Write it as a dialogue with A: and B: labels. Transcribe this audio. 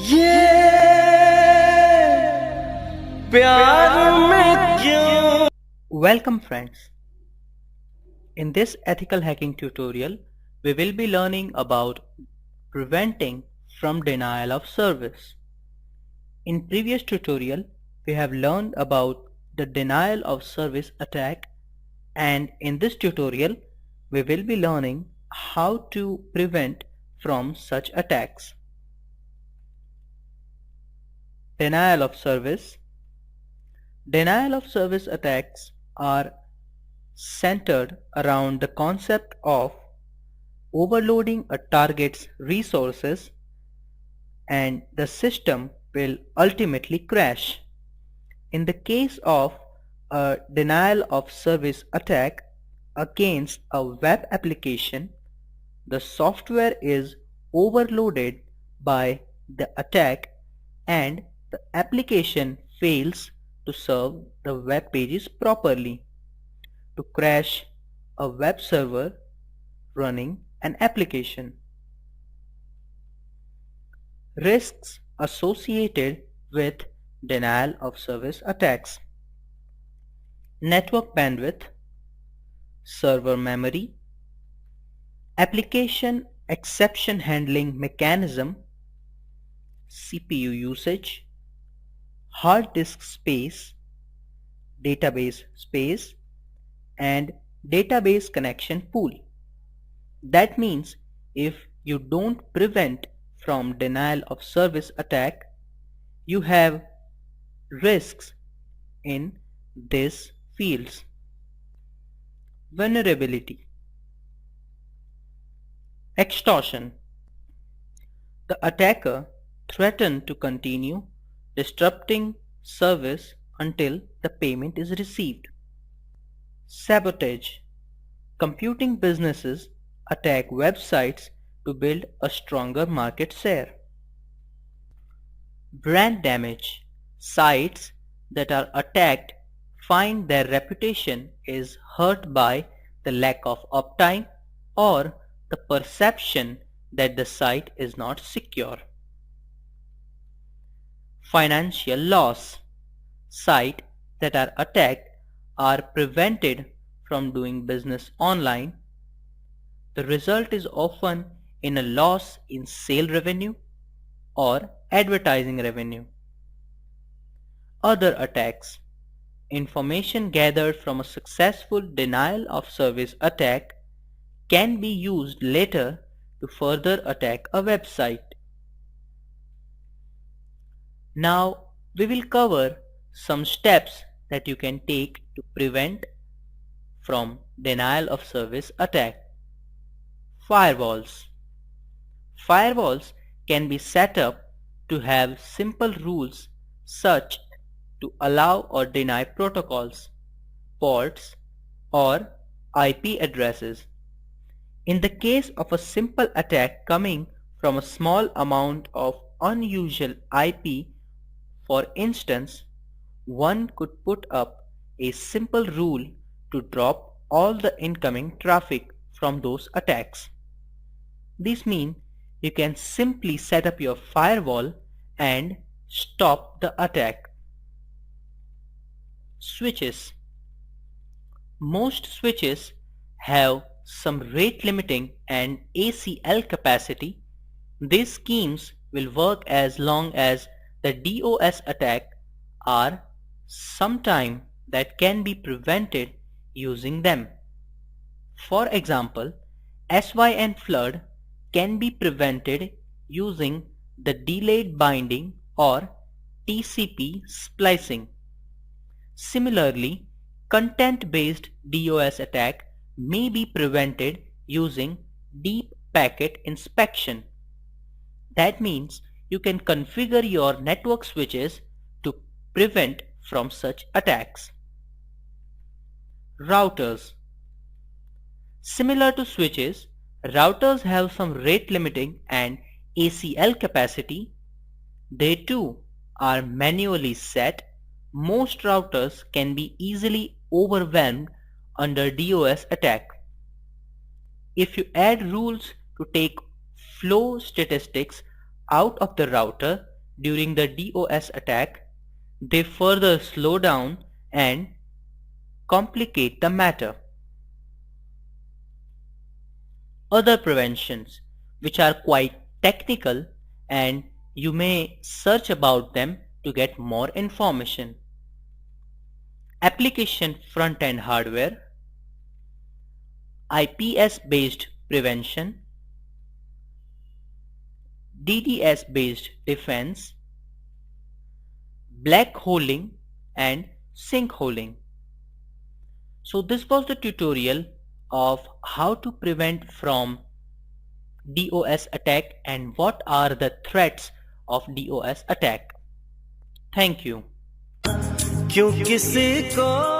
A: ये प्यार में क्यों।
B: Welcome friends. In this ethical hacking tutorial, we will be learning about preventing from denial of service. In previous tutorial, we have learned about the denial of service attack, and in this tutorial, we will be learning how to prevent from such attacks. Denial of service. Denial of service attacks are centered around the concept of overloading a target's resources, and the system will ultimately crash. In the case of a denial of service attack against a web application, the software is overloaded by the attack and the application fails to serve the web pages properly, to crash a web server running an application. Risks associated with denial of service attacks: network bandwidth, server memory, application exception handling mechanism, CPU usage, hard disk space, database space, and database connection pool. That means if you don't prevent from denial of service attack, you have risks in these fields. Vulnerability. Extortion. The attacker threatens to continue disrupting service until the payment is received. Sabotage. Computing businesses attack websites to build a stronger market share. Brand damage. Sites that are attacked find their reputation is hurt by the lack of uptime or the perception that the site is not secure. Financial loss. Sites that are attacked are prevented from doing business online. The result is often in a loss in sale revenue or advertising revenue. Other attacks. Information gathered from a successful denial of service attack can be used later to further attack a website. Now we will cover some steps that you can take to prevent from denial of service attack. Firewalls. Firewalls can be set up to have simple rules such to allow or deny protocols, ports, or IP addresses. In the case of a simple attack coming from a small amount of unusual IP, for instance, one could put up a simple rule to drop all the incoming traffic from those attacks. This means you can simply set up your firewall and stop the attack. Switches. Most switches have some rate limiting and ACL capacity. These schemes will work as long as the DOS attack are sometime that can be prevented using them. For example, SYN flood can be prevented using the delayed binding or TCP splicing. Similarly, content-based DOS attack may be prevented using deep packet inspection. That means you can configure your network switches to prevent from such attacks. Routers. Similar to switches, routers have some rate limiting and ACL capacity. They too are manually set. Most routers can be easily overwhelmed under DOS attack. If you add rules to take flow statistics out of the router during the DOS attack, they further slow down and complicate the matter. Other preventions, which are quite technical and you may search about them to get more information. Application front-end hardware, IPS-based prevention, DDS-based defense, black holing and sinkholing. So this was the tutorial of how to prevent from DOS attack and what are the threats of DOS attack. Thank you.
A: क्यों किसी को